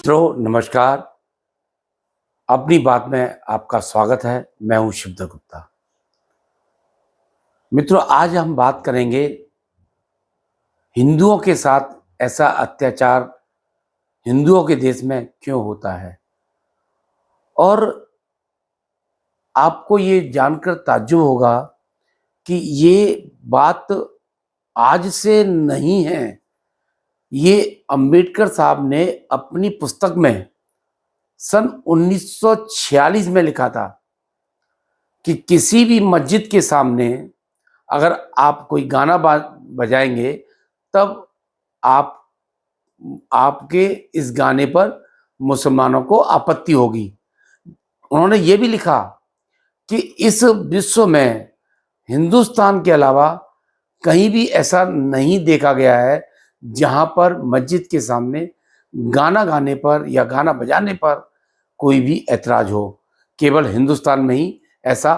मित्रों नमस्कार। अपनी बात में आपका स्वागत है। मैं हूं शिवदत्त गुप्ता। मित्रों आज हम बात करेंगे हिंदुओं के साथ ऐसा अत्याचार हिंदुओं के देश में क्यों होता है। और आपको ये जानकर ताज्जुब होगा कि ये बात आज से नहीं है। ये अंबेडकर साहब ने अपनी पुस्तक में सन 1946 में लिखा था कि किसी भी मस्जिद के सामने अगर आप कोई गाना बजाएंगे तब आप आपके इस गाने पर मुसलमानों को आपत्ति होगी। उन्होंने ये भी लिखा कि इस विश्व में हिंदुस्तान के अलावा कहीं भी ऐसा नहीं देखा गया है जहां पर मस्जिद के सामने गाना गाने पर या गाना बजाने पर कोई भी ऐतराज हो। केवल हिंदुस्तान में ही ऐसा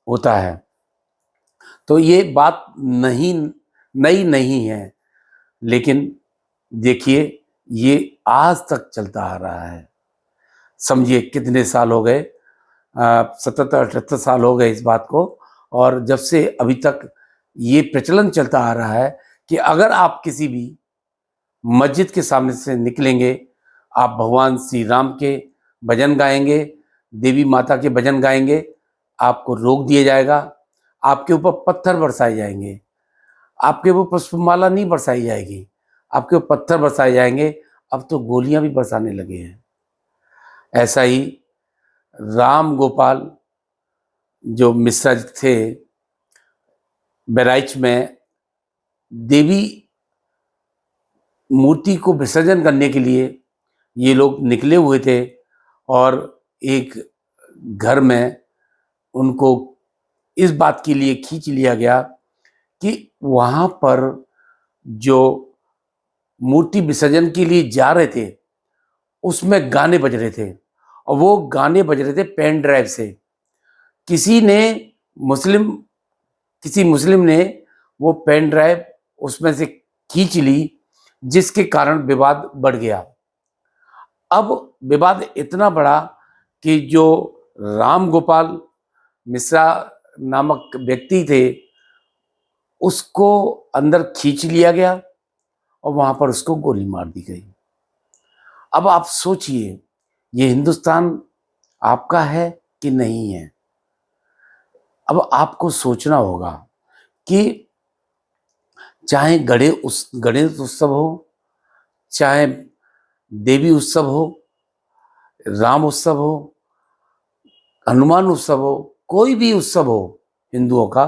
होता है। तो ये बात नई नहीं है, लेकिन देखिए ये आज तक चलता आ रहा है। समझिए कितने साल हो गए, 77-78 साल हो गए इस बात को। और जब से अभी तक ये प्रचलन चलता आ रहा है कि अगर आप किसी भी मस्जिद के सामने से निकलेंगे, आप भगवान श्री राम के भजन गाएंगे, देवी माता के भजन गाएंगे, आपको रोक दिया जाएगा, आपके ऊपर पत्थर बरसाए जाएंगे, आपके ऊपर पुष्पमाला नहीं बरसाई जाएगी, आपके ऊपर पत्थर बरसाए जाएंगे। अब तो गोलियां भी बरसाने लगे हैं। ऐसा ही राम गोपाल जो मिश्रा जी थे, बहराइच में देवी मूर्ति को विसर्जन करने के लिए ये लोग निकले हुए थे और एक घर में उनको इस बात के लिए खींच लिया गया कि वहाँ पर जो मूर्ति विसर्जन के लिए जा रहे थे उसमें गाने बज रहे थे, और वो गाने बज रहे थे पेन ड्राइव से। किसी मुस्लिम ने वो पेन ड्राइव उसमें से खींच ली, जिसके कारण विवाद बढ़ गया। अब विवाद इतना बड़ा कि जो राम गोपाल मिश्रा नामक व्यक्ति थे उसको अंदर खींच लिया गया और वहां पर उसको गोली मार दी गई। अब आप सोचिए ये हिंदुस्तान आपका है कि नहीं है। अब आपको सोचना होगा कि चाहे गणेश उत्सव हो, चाहे देवी उत्सव हो, राम उत्सव हो, हनुमान उत्सव हो, कोई भी उत्सव हो हिंदुओं का,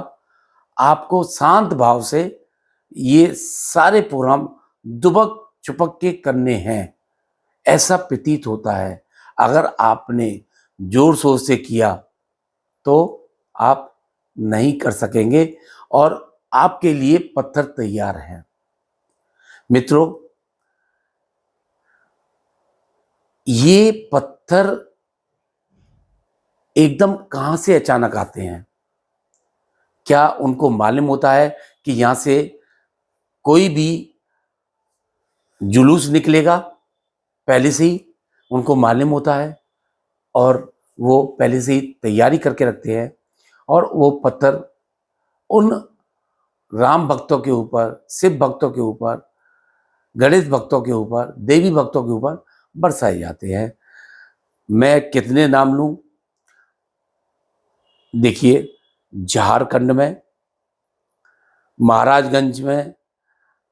आपको शांत भाव से ये सारे प्रोग्राम दुबक चुपक के करने हैं, ऐसा प्रतीत होता है। अगर आपने जोर शोर से किया तो आप नहीं कर सकेंगे और आपके लिए पत्थर तैयार हैं। मित्रों, ये पत्थर एकदम कहां से अचानक आते हैं? क्या उनको मालूम होता है कि यहां से कोई भी जुलूस निकलेगा? पहले से ही उनको मालूम होता है और वो पहले से ही तैयारी करके रखते हैं, और वो पत्थर उन राम भक्तों के ऊपर, शिव भक्तों के ऊपर, गणेश भक्तों के ऊपर, देवी भक्तों के ऊपर बरसाए जाते हैं। मैं कितने नाम लूं? देखिए, झारखंड में, महाराजगंज में,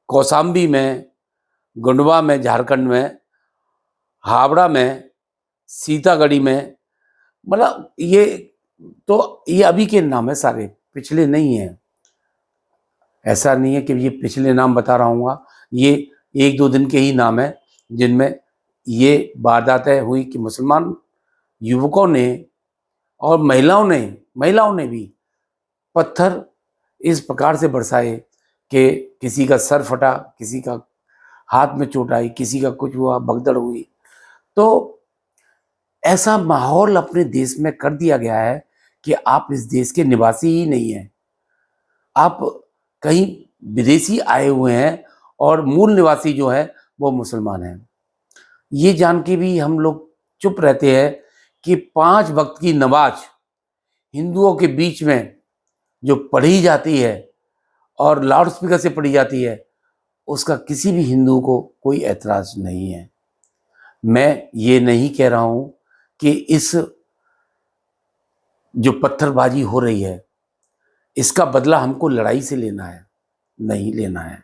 कौशाम्बी में, गुंडवा में झारखंड में, हावड़ा में, सीतागढ़ी में, मतलब ये अभी के नाम है, सारे पिछले नहीं है। ऐसा नहीं है कि ये पिछले नाम बता रहा हूँ, ये 1-2 दिन के ही नाम है जिनमें ये वारदातें हुई कि मुसलमान युवकों ने और महिलाओं ने भी पत्थर इस प्रकार से बरसाए कि किसी का सर फटा, किसी का हाथ में चोट आई, किसी का कुछ हुआ, भगदड़ हुई। तो ऐसा माहौल अपने देश में कर दिया गया है कि आप इस देश के निवासी ही नहीं हैं, आप कहीं विदेशी आए हुए हैं और मूल निवासी जो है वो मुसलमान हैं। ये जान के भी हम लोग चुप रहते हैं कि 5 वक्त की नमाज हिंदुओं के बीच में जो पढ़ी जाती है और लाउड स्पीकर से पढ़ी जाती है, उसका किसी भी हिंदू को कोई ऐतराज नहीं है। मैं ये नहीं कह रहा हूं कि इस जो पत्थरबाजी हो रही है, इसका बदला हमको लड़ाई से लेना है, नहीं लेना है।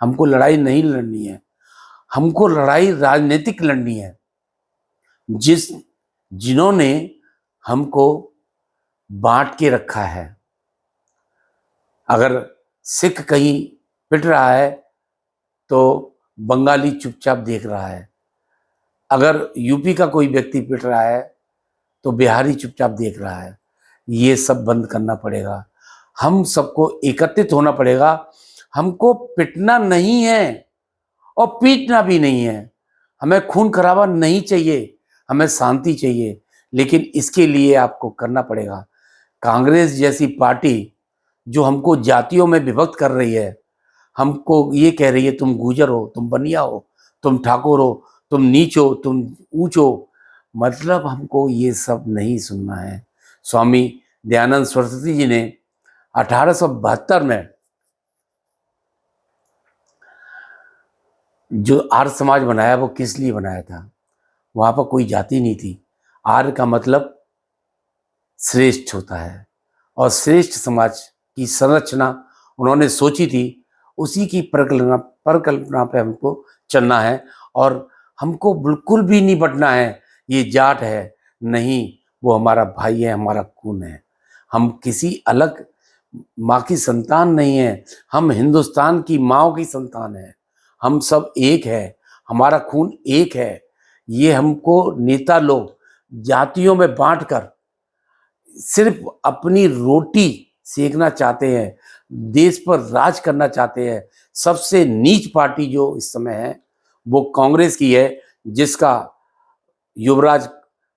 हमको लड़ाई नहीं लड़नी है, हमको लड़ाई राजनीतिक लड़नी है। जिन्होंने हमको बांट के रखा है, अगर सिख कहीं पिट रहा है तो बंगाली चुपचाप देख रहा है, अगर यूपी का कोई व्यक्ति पिट रहा है तो बिहारी चुपचाप देख रहा है। ये सब बंद करना पड़ेगा, हम सबको एकत्रित होना पड़ेगा। हमको पिटना नहीं है और पीटना भी नहीं है, हमें खून खराबा नहीं चाहिए, हमें शांति चाहिए। लेकिन इसके लिए आपको करना पड़ेगा। कांग्रेस जैसी पार्टी जो हमको जातियों में विभक्त कर रही है, हमको ये कह रही है तुम गुजर हो, तुम बनिया हो, तुम ठाकुर हो, तुम नीच हो, तुम ऊंच हो, मतलब हमको ये सब नहीं सुनना है। स्वामी दयानंद सरस्वती जी ने 1872 में जो आर्य समाज बनाया, वो किस लिए बनाया था? वहां पर कोई जाति नहीं थी। आर्य का मतलब श्रेष्ठ होता है, और श्रेष्ठ समाज की संरचना उन्होंने सोची थी, उसी की परिकल्पना पे हमको चलना है। और हमको बिल्कुल भी नहीं बंटना है, ये जाट है नहीं, वो हमारा भाई है, हमारा खून है। हम किसी अलग माँ की संतान नहीं है, हम हिंदुस्तान की माँओं की संतान है। हम सब एक है, हमारा खून एक है। ये हमको नेता लोग जातियों में बांटकर सिर्फ अपनी रोटी सेकना चाहते हैं, देश पर राज करना चाहते हैं। सबसे नीच पार्टी जो इस समय है वो कांग्रेस की है, जिसका युवराज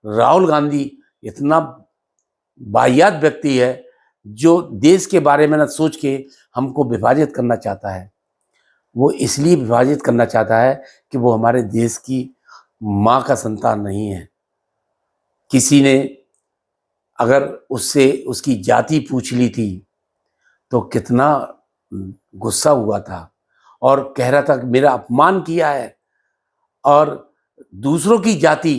राहुल गांधी इतना वाहियात व्यक्ति है, जो देश के बारे में न सोच के हमको विभाजित करना चाहता है। वो इसलिए विभाजित करना चाहता है कि वो हमारे देश की माँ का संतान नहीं है। किसी ने अगर उससे उसकी जाति पूछ ली थी तो कितना गुस्सा हुआ था, और कह रहा था कि मेरा अपमान किया है, और दूसरों की जाति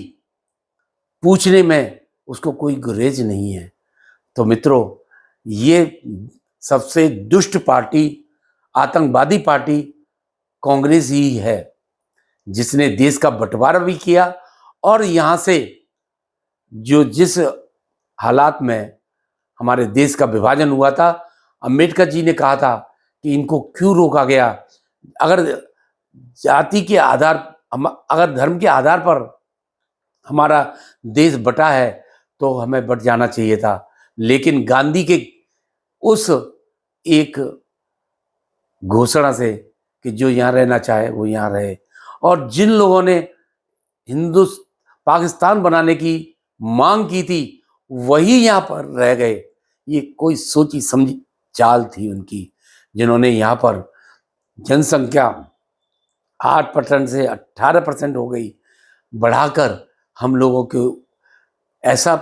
पूछने में उसको कोई गुरेज नहीं है। तो मित्रों, ये सबसे दुष्ट पार्टी, आतंकवादी पार्टी कांग्रेस ही है, जिसने देश का बंटवारा भी किया। और यहाँ से जिस हालात में हमारे देश का विभाजन हुआ था, अंबेडकर जी ने कहा था कि इनको क्यों रोका गया। अगर जाति के आधार, अगर धर्म के आधार पर हमारा देश बटा है तो हमें बट जाना चाहिए था। लेकिन गांधी के उस एक घोषणा से कि जो यहाँ रहना चाहे वो यहाँ रहे, और जिन लोगों ने पाकिस्तान बनाने की मांग की थी वही यहाँ पर रह गए। ये कोई सोची समझी चाल थी उनकी, जिन्होंने यहाँ पर जनसंख्या 8% से 18% हो गई, बढ़ाकर हम लोगों को ऐसा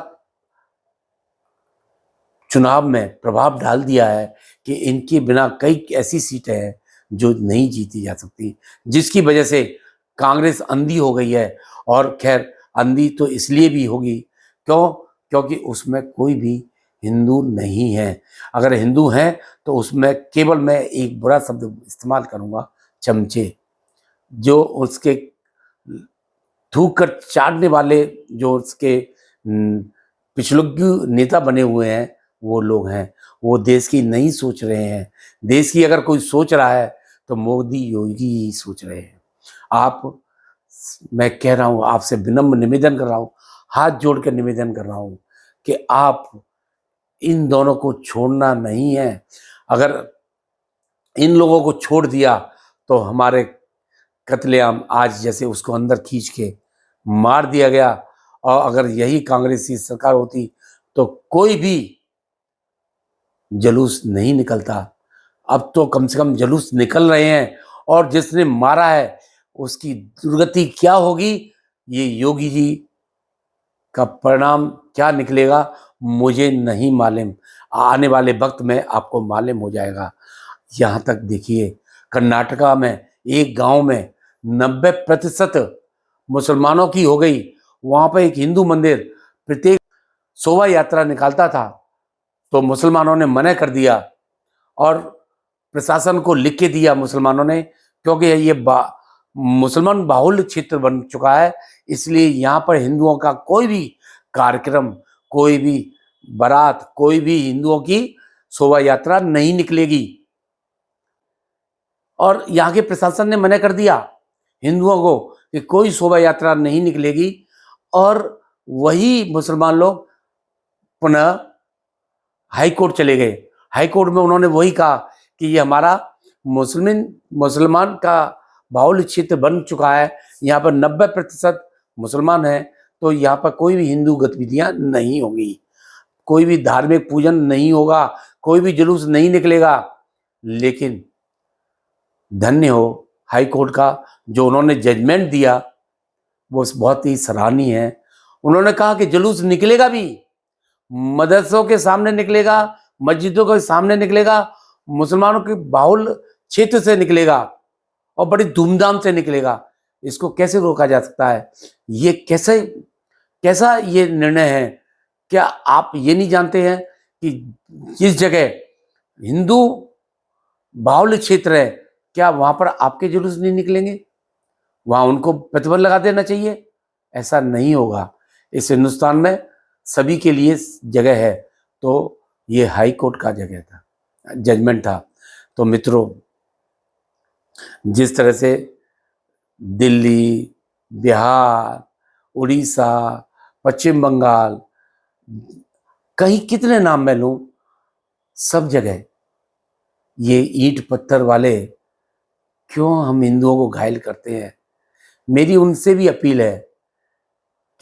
चुनाव में प्रभाव डाल दिया है कि इनके बिना कई ऐसी सीटें हैं जो नहीं जीती जा सकती, जिसकी वजह से कांग्रेस अंधी हो गई है। और खैर, अंधी तो इसलिए भी होगी क्योंकि उसमें कोई भी हिंदू नहीं है। अगर हिंदू हैं तो उसमें केवल मैं एक बुरा शब्द इस्तेमाल करूंगा, चमचे, जो उसके थूक कर चाटने वाले, जो उसके पिछलग्गू नेता बने हुए हैं, वो लोग हैं। वो देश की नहीं सोच रहे हैं। देश की अगर कोई सोच रहा है तो मोदी योगी ही सोच रहे हैं। मैं कह रहा हूँ, आपसे विनम्र निवेदन कर रहा हूँ, हाथ जोड़कर निवेदन कर रहा हूँ कि आप इन दोनों को छोड़ना नहीं है। अगर इन लोगों को छोड़ दिया तो हमारे कत्लेआम, आज जैसे उसको अंदर खींच के मार दिया गया, और अगर यही कांग्रेस की सरकार होती तो कोई भी जुलूस नहीं निकलता। अब तो कम से कम जुलूस निकल रहे हैं, और जिसने मारा है उसकी दुर्गति क्या होगी ये योगी जी का परिणाम क्या निकलेगा मुझे नहीं मालूम, आने वाले वक्त में आपको मालूम हो जाएगा। यहाँ तक देखिए, कर्नाटका में एक गांव में 90% मुसलमानों की हो गई। वहाँ पर एक हिंदू मंदिर प्रत्येक शोभा यात्रा निकालता था, तो मुसलमानों ने मना कर दिया और प्रशासन को लिख के दिया मुसलमानों ने, क्योंकि ये मुसलमान बाहुल्य क्षेत्र बन चुका है, इसलिए यहाँ पर हिंदुओं का कोई भी कार्यक्रम, कोई भी बारात, कोई भी हिंदुओं की शोभा यात्रा नहीं निकलेगी। और यहाँ के प्रशासन ने मना कर दिया हिंदुओं को कि कोई शोभा यात्रा नहीं निकलेगी। और वही मुसलमान लोग पुनः हाई कोर्ट चले गए। हाई कोर्ट में उन्होंने वही कहा कि ये हमारा मुसलमान का बाहुल्य क्षेत्र बन चुका है, यहाँ पर 90% मुसलमान हैं, तो यहाँ पर कोई भी हिंदू गतिविधियां नहीं होंगी, कोई भी धार्मिक पूजन नहीं होगा, कोई भी जुलूस नहीं निकलेगा। लेकिन धन्य हो हाई कोर्ट का, जो उन्होंने जजमेंट दिया वो बहुत ही सराहनीय है। उन्होंने कहा कि जुलूस निकलेगा भी, मदरसों के सामने निकलेगा, मस्जिदों के सामने निकलेगा, मुसलमानों के बाहुल्य क्षेत्र से निकलेगा और बड़ी धूमधाम से निकलेगा। इसको कैसे रोका जा सकता है? ये कैसा ये निर्णय है? क्या आप ये नहीं जानते हैं कि जिस जगह हिंदू बाहुल्य क्षेत्र है, क्या वहां पर आपके जुलूस नहीं निकलेंगे? वहां उनको प्रतिबंध लगा देना चाहिए? ऐसा नहीं होगा। इस हिंदुस्तान में सभी के लिए जगह है, तो ये हाई कोर्ट का जगह था, जजमेंट था। तो मित्रों, जिस तरह से दिल्ली, बिहार, उड़ीसा, पश्चिम बंगाल, कहीं कितने नाम मैं लूं, सब जगह ये ईंट पत्थर वाले क्यों हम हिंदुओं को घायल करते हैं। मेरी उनसे भी अपील है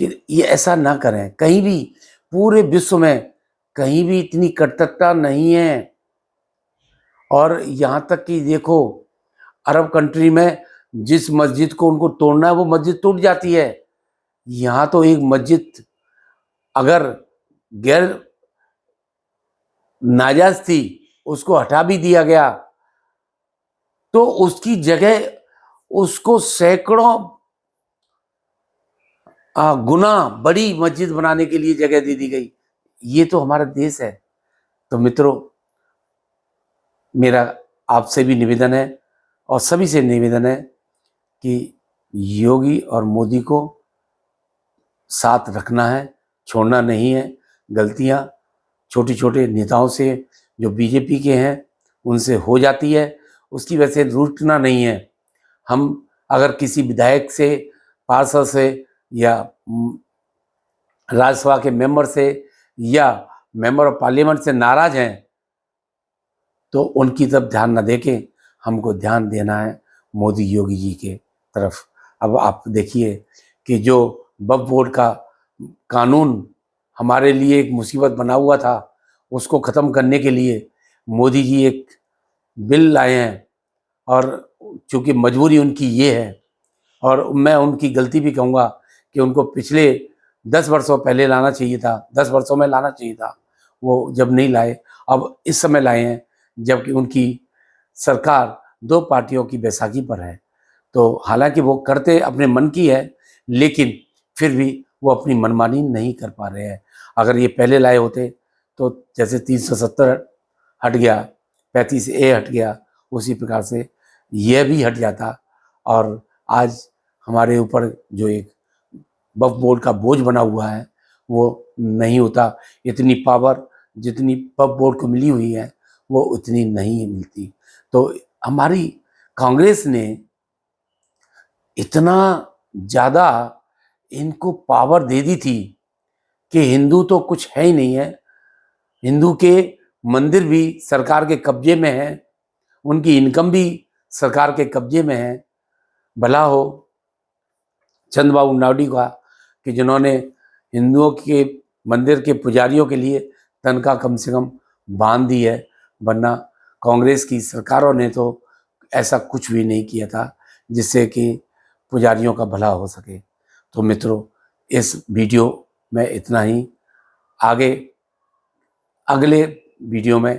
कि ये ऐसा ना करें। कहीं भी पूरे विश्व में कहीं भी इतनी कट्टरता नहीं है। और यहाँ तक कि देखो, अरब कंट्री में जिस मस्जिद को उनको तोड़ना है वो मस्जिद टूट जाती है। यहाँ तो एक मस्जिद अगर गैर नाजायज थी, उसको हटा भी दिया गया, तो उसकी जगह उसको सैकड़ों गुना बड़ी मस्जिद बनाने के लिए जगह दे दी गई। ये तो हमारा देश है। तो मित्रों, मेरा आपसे भी निवेदन है और सभी से निवेदन है कि योगी और मोदी को साथ रखना है, छोड़ना नहीं है। गलतियां छोटे छोटे नेताओं से, जो बीजेपी के हैं, उनसे हो जाती है, उसकी वजह से रूठना नहीं है। हम अगर किसी विधायक से, पार्षद से या राज्यसभा के मेंबर से या मेंबर ऑफ पार्लियामेंट से नाराज हैं, तो उनकी तरफ ध्यान न देके हमको ध्यान देना है मोदी योगी जी के तरफ। अब आप देखिए कि जो वक्फ बोर्ड का कानून हमारे लिए एक मुसीबत बना हुआ था, उसको ख़त्म करने के लिए मोदी जी एक बिल लाए हैं। और चूँकि मजबूरी उनकी ये है, और मैं उनकी गलती भी कहूँगा कि उनको पिछले 10 वर्षों पहले लाना चाहिए था, 10 वर्षों में लाना चाहिए था, वो जब नहीं लाए, अब इस समय लाए हैं जबकि उनकी सरकार 2 पार्टियों की बैसाखी पर है। तो हालांकि वो करते अपने मन की है, लेकिन फिर भी वो अपनी मनमानी नहीं कर पा रहे हैं। अगर ये पहले लाए होते तो जैसे 370 हट गया, 35A हट गया, उसी प्रकार से यह भी हट जाता और आज हमारे ऊपर जो एक वक्फ बोर्ड का बोझ बना हुआ है वो नहीं होता। इतनी पावर जितनी वक्फ बोर्ड को मिली हुई है वो उतनी नहीं मिलती। तो हमारी कांग्रेस ने इतना ज़्यादा इनको पावर दे दी थी कि हिंदू तो कुछ है ही नहीं है। हिंदू के मंदिर भी सरकार के कब्जे में है, उनकी इनकम भी सरकार के कब्जे में है। भला हो चंद्रबाबू नायडू का कि जिन्होंने हिंदुओं के मंदिर के पुजारियों के लिए तनख्वाह कम से कम बांध दी है, वरना कांग्रेस की सरकारों ने तो ऐसा कुछ भी नहीं किया था जिससे कि पुजारियों का भला हो सके। तो मित्रों, इस वीडियो में इतना ही। आगे अगले वीडियो में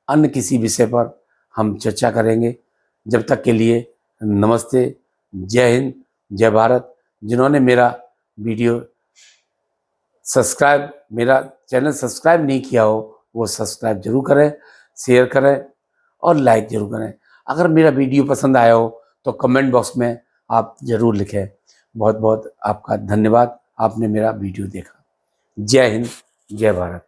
अन्य किसी विषय पर हम चर्चा करेंगे। जब तक के लिए नमस्ते, जय हिंद, जय भारत। जिन्होंने मेरा वीडियो सब्सक्राइब मेरा चैनल सब्सक्राइब नहीं किया हो वो सब्सक्राइब जरूर करें, शेयर करें और लाइक जरूर करें। अगर मेरा वीडियो पसंद आया हो तो कमेंट बॉक्स में आप ज़रूर लिखें। बहुत बहुत आपका धन्यवाद, आपने मेरा वीडियो देखा। जय हिंद, जय भारत।